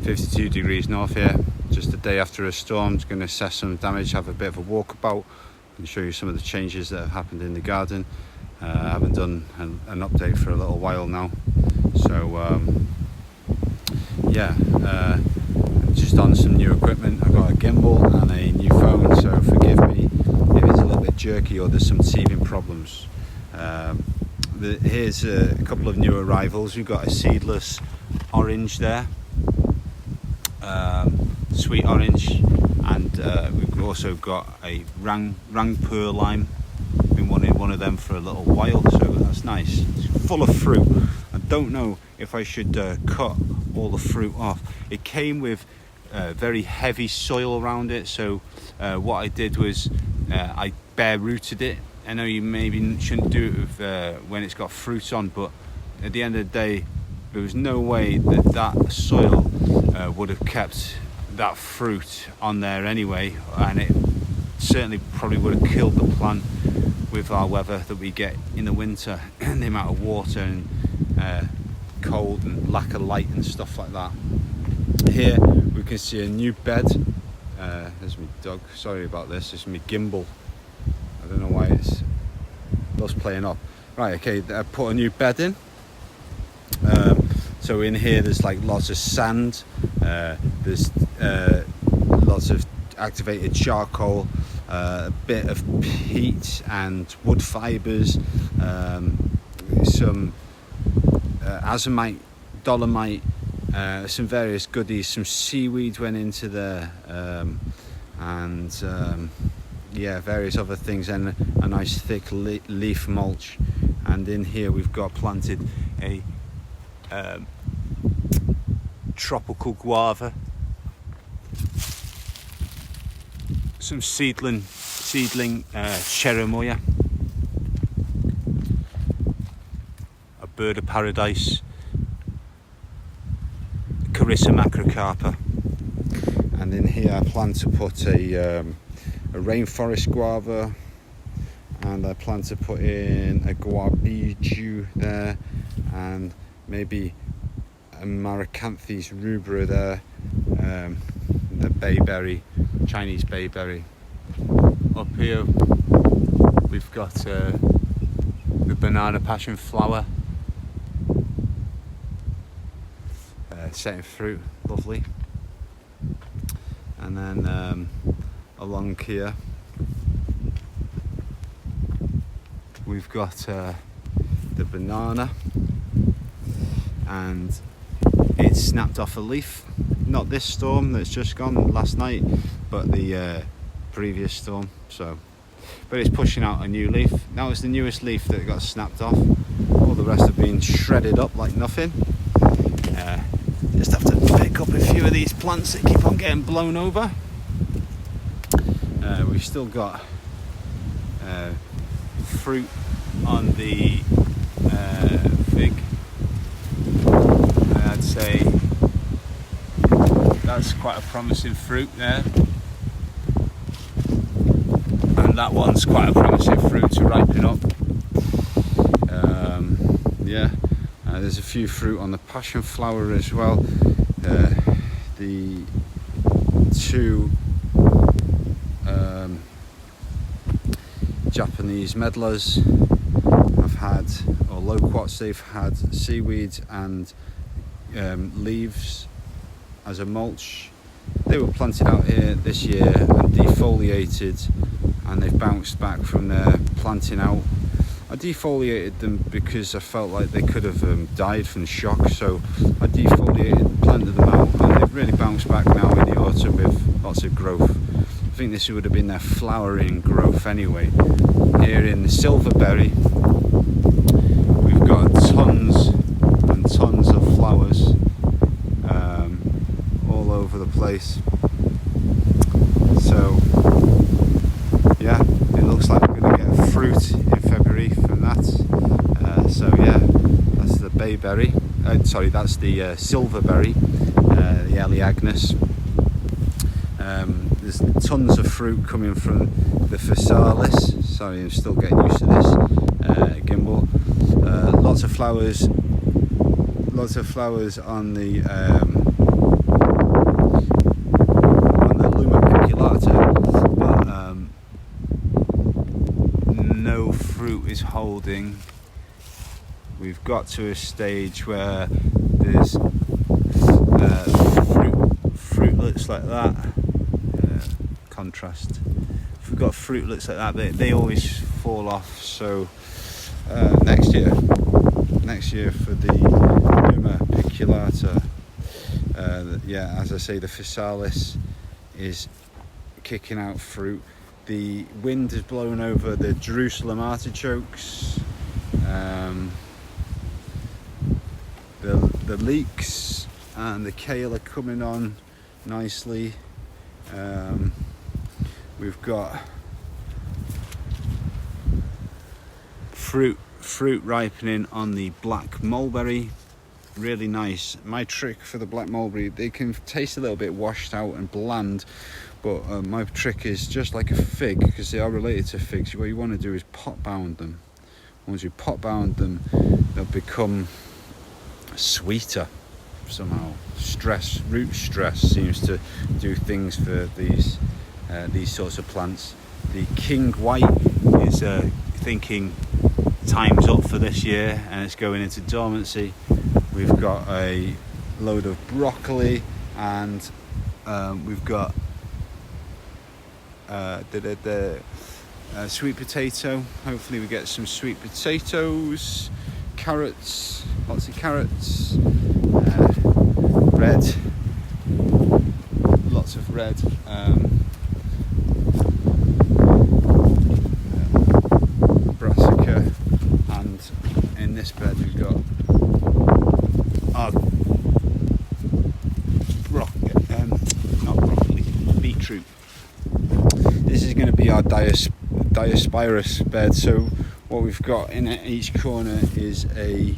52 degrees north here, just the day after a storm. Just going to assess some damage, have a bit of a walkabout and show you some of the changes that have happened in the garden. I haven't done an update for a little while now, so just on some new equipment. I've got a gimbal and a new phone, so forgive me if it's a little bit jerky or there's some teething problems. Here's a couple of new arrivals. We've got a seedless orange there, sweet orange, and we've also got a Rangpur lime. Been wanting one of them for a little while, so that's nice. It's full of fruit. I don't know if I should cut all the fruit off. It came with very heavy soil around it, so what I did was I bare rooted it. I know you maybe shouldn't do it with, when it's got fruit on, but at the end of the day, there was no way that soil would have kept that fruit on there anyway, and it certainly probably would have killed the plant with our weather that we get in the winter and the amount of water and cold and lack of light and stuff like that. Here we can see a new bed. There's my dog, sorry about this, it's my gimbal. I don't know why it's playing up. Right, okay, I put a new bed in. So in here there's like lots of sand, there's lots of activated charcoal, a bit of peat and wood fibres, some azomite, dolomite, some various goodies, some seaweed went into there, and various other things, and a nice thick leaf mulch. And in here we've got planted a tropical guava, some seedling cherimoya, a bird of paradise, Carissa macrocarpa, and in here I plan to put a rainforest guava, and I plan to put in a guabiju there, and maybe a Maracanthes rubra there, the bayberry, Chinese bayberry. Up here we've got the banana passion flower, setting fruit, lovely. And then along here we've got the banana, and it snapped off a leaf. Not this storm that's just gone last night, but the previous storm. But it's pushing out a new leaf. That was the newest leaf that got snapped off. All the rest have been shredded up like nothing. Just have to pick up a few of these plants that keep on getting blown over. We've still got fruit on the fig. I'd say that's quite a promising fruit there, and that one's quite a promising fruit to ripen up. There's a few fruit on the passion flower as well. The two Japanese Meddlers have had, or loquats, they've had seaweed and leaves as a mulch. They were planted out here this year and defoliated, and they've bounced back from their planting out. I defoliated them because I felt like they could have died from shock, so I defoliated, planted them out, and they've really bounced back now in the autumn with lots of growth. I think this would have been their flowering growth anyway. Here in the silverberry we've got tons and tons of flowers all over the place. So yeah, it looks like we're going to get fruit in February from that. That's the bayberry. That's the silverberry, the Elaeagnus. There's tons of fruit coming from the physalis. Sorry, I'm still getting used to this gimbal. Lots of flowers on the building, we've got to a stage where there's fruitlets like that. Contrast. If we've got fruitlets like that, they always fall off. So next year for the Numa piculata, as I say, the physalis is kicking out fruit. The wind has blown over the Jerusalem artichokes. The leeks and the kale are coming on nicely. We've got fruit ripening on the black mulberry. Really nice. My trick for the black mulberry, they can taste a little bit washed out and bland, but my trick is just like a fig, because they are related to figs. What you want to do is pot bound them. Once you pot bound them, they'll become sweeter somehow. Root stress seems to do things for these sorts of plants. The king white is thinking time's up for this year and it's going into dormancy. We've got a load of broccoli, and we've got sweet potato. Hopefully we get some sweet potatoes, carrots, lots of carrots, red, lots of red, brassica, and in this bed we've got not broccoli, beetroot. This is going to be our Diospirus bed. So what we've got in each corner is a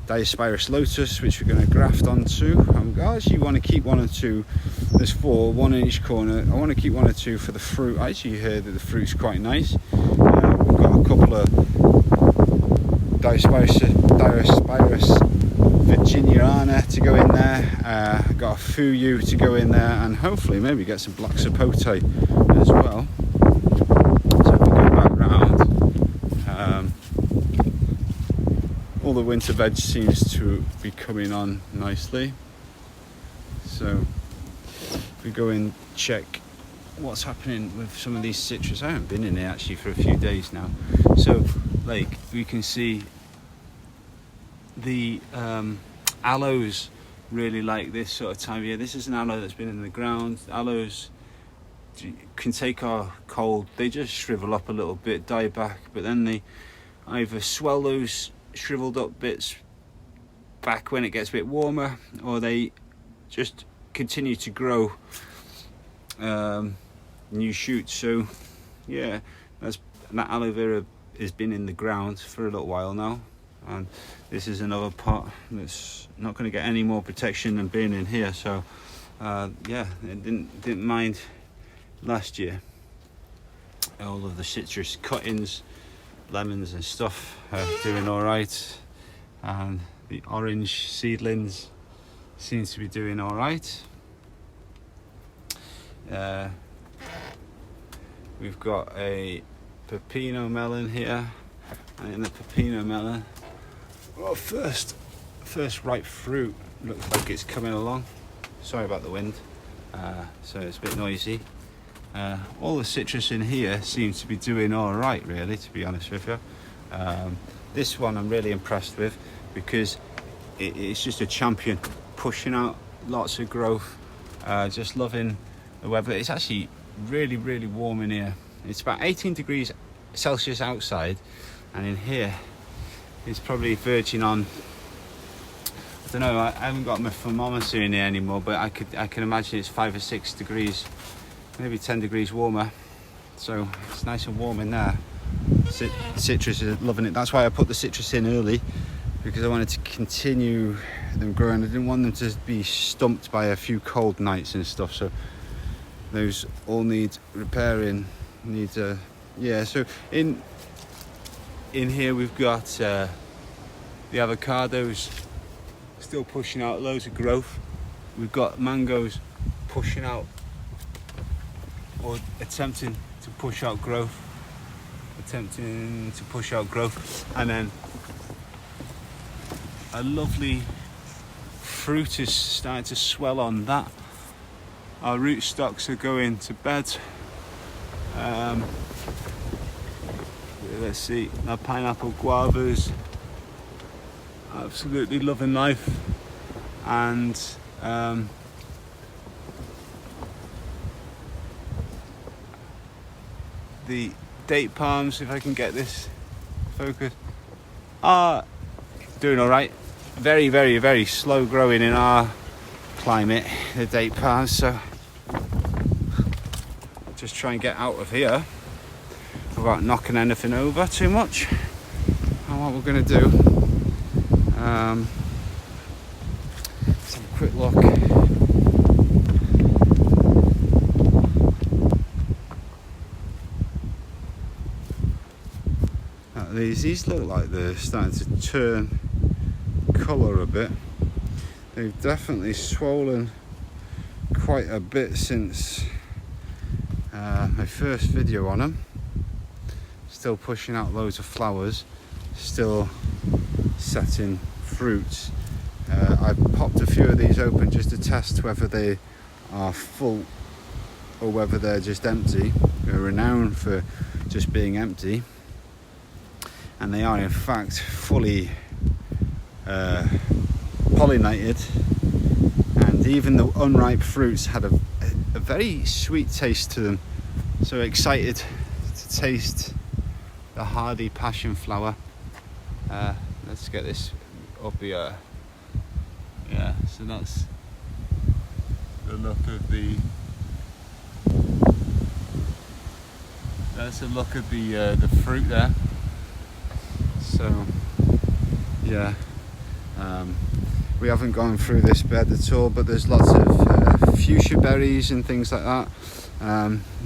Diospirus lotus, which we're going to graft onto. I actually want to keep one or two. There's four, one in each corner. I want to keep one or two for the fruit. I actually heard that the fruit's quite nice. We've got a couple of Diospirus Virginiana to go in there. Got a Fuyu to go in there, and hopefully maybe get some black sapote as well. So if we go back round, all the winter veg seems to be coming on nicely. So if we go and check what's happening with some of these citrus. I haven't been in here actually for a few days now. So like we can see the aloes really like this sort of time of year. This is an aloe that's been in the ground. Aloes can take our cold, they just shrivel up a little bit, die back, but then they either swell those shriveled up bits back when it gets a bit warmer, or they just continue to grow new shoots. So yeah, that aloe vera has been in the ground for a little while now, and this is another pot that's not going to get any more protection than being in here. So yeah, it didn't mind last year. All of the citrus cuttings, lemons and stuff are doing all right, and the orange seedlings seems to be doing all right. We've got a Pepino Melon here, and in the Pepino Melon, well, first ripe fruit looks like it's coming along. Sorry about the wind, so it's a bit noisy. All the citrus in here seems to be doing all right, really, to be honest with you. This one I'm really impressed with, because it's just a champion, pushing out lots of growth. Just loving the weather. It's actually really, really warm in here. It's about 18 degrees Celsius outside, and in here it's probably verging on, I don't know, I haven't got my thermometer in here anymore, but I can imagine it's 5 or 6 degrees, maybe 10 degrees warmer. So it's nice and warm in there. Citrus is loving it. That's why I put the citrus in early, because I wanted to continue them growing. I didn't want them to be stumped by a few cold nights and stuff. So those all need repairing. Yeah. So in here we've got the avocados still pushing out loads of growth. We've got mangoes pushing out, or attempting to push out growth. attempting to push out growth, and then a lovely fruit is starting to swell on that. Our rootstocks are going to bed. Let's see, our pineapple guavas absolutely loving life, and the date palms, if I can get this focus, are doing all right. Very, very, very slow growing in our climate, the date palms, so just try and get out of here without knocking anything over too much. And what we're going to do, let's have a quick look. These look like they're starting to turn colour a bit. They've definitely swollen quite a bit since my first video on them. Still pushing out loads of flowers, still setting fruits. I popped a few of these open just to test whether they are full or whether they're just empty. They're renowned for just being empty, and they are in fact fully pollinated, and even the unripe fruits had a very sweet taste to them. So excited to taste the hardy passion flower. Let's get this up here. Yeah, so that's the look of the the fruit there. So yeah, we haven't gone through this bed at all, but there's lots of fuchsia berries and things like that.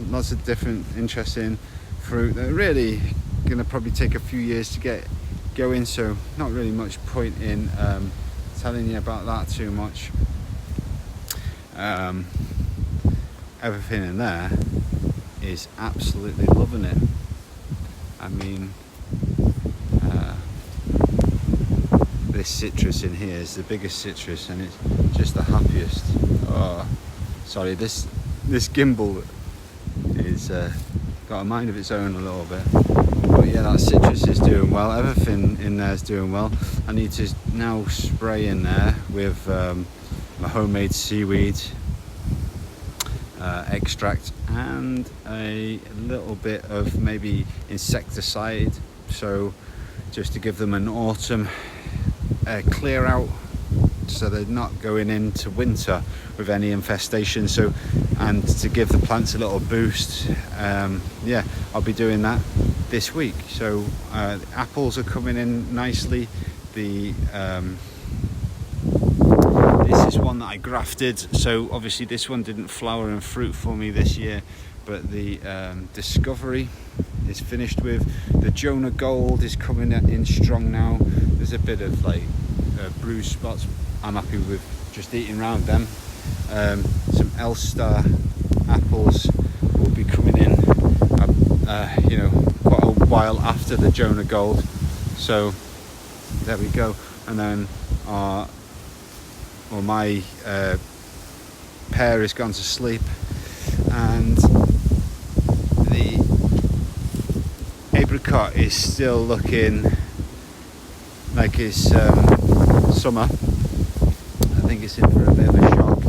Lots of different interesting fruit that are really going to probably take a few years to get going, so not really much point in telling you about that too much. Everything in there is absolutely loving it. I mean, this citrus in here is the biggest citrus, and it's just the happiest. Oh, sorry, this gimbal is got a mind of its own a little bit. But yeah, that citrus is doing well. Everything in there is doing well. I need to now spray in there with my homemade seaweed extract and a little bit of maybe insecticide, so just to give them an autumn clear out, so they're not going into winter with any infestation, so, and to give the plants a little boost. Yeah, I'll be doing that this week. So the apples are coming in nicely. The this is one that I grafted, so obviously this one didn't flower and fruit for me this year, but the Discovery is finished with. The Jonah Gold is coming in strong now. There's a bit of like bruised spots. I'm happy with just eating around them. Some Elstar apples will be coming in, you know, quite a while after the Jonah Gold. So there we go. And then my pear has gone to sleep, and the apricot is still looking like it's summer. I think it's in for a bit of a shock.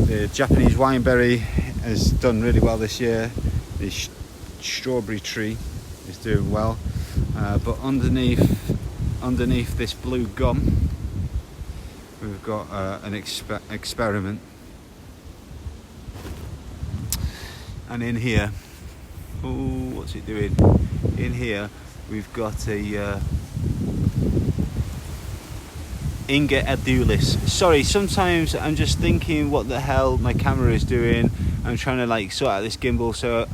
The Japanese wineberry has done really well this year. The strawberry tree is doing well, but underneath this blue gum, we've got an experiment. And in here, oh, what's it doing? In here, we've got a Inga edulis. Sorry, sometimes I'm just thinking what the hell my camera is doing. I'm trying to like sort out this gimbal, so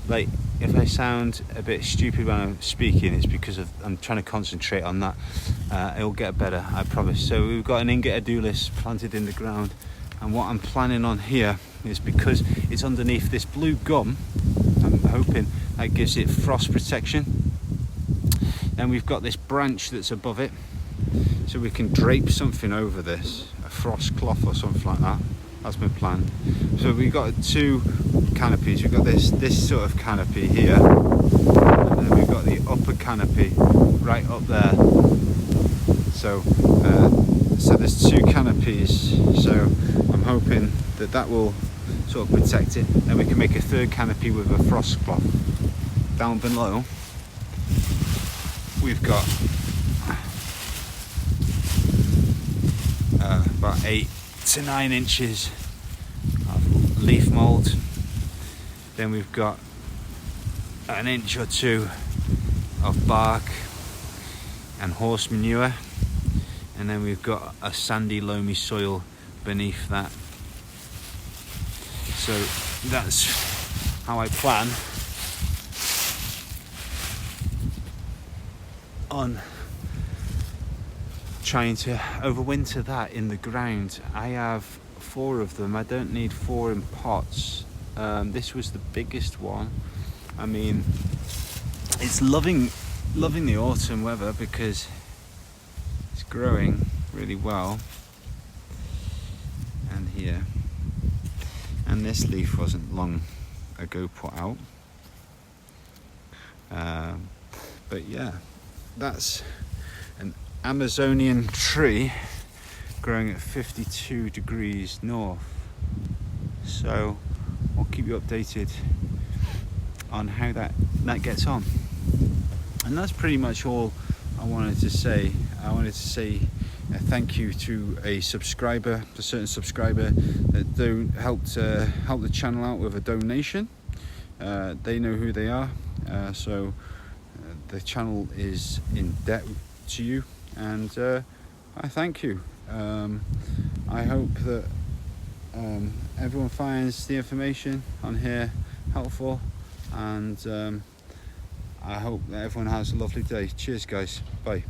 like if I sound a bit stupid when I'm speaking, it's because I'm trying to concentrate on that. It'll get better, I promise. So we've got an Inga edulis planted in the ground, and what I'm planning on here is, because it's underneath this blue gum, I hoping that gives it frost protection. Then we've got this branch that's above it, so we can drape something over this, a frost cloth or something like that. That's my plan. So we've got 2 canopies. We've got this sort of canopy here, and then we've got the upper canopy right up there. So so there's 2 canopies, so I'm hoping that that will sort of protect it. Then we can make a 3rd canopy with a frost cloth. Down below we've got about 8 to 9 inches of leaf mould. Then we've got an inch or 2 of bark and horse manure, and then we've got a sandy loamy soil beneath that. So that's how I plan on trying to overwinter that in the ground. I have 4 of them. I don't need 4 in pots. This was the biggest one. I mean, it's loving the autumn weather because it's growing really well. And here, and this leaf wasn't long ago put out, but yeah, that's an Amazonian tree growing at 52 degrees north. So I'll keep you updated on how that gets on. And that's pretty much all I wanted to say. I wanted to say thank you to a subscriber, a certain subscriber that helped the channel out with a donation. They know who they are, so the channel is in debt to you, and I thank you. I hope that everyone finds the information on here helpful, and I hope that everyone has a lovely day. Cheers guys, bye.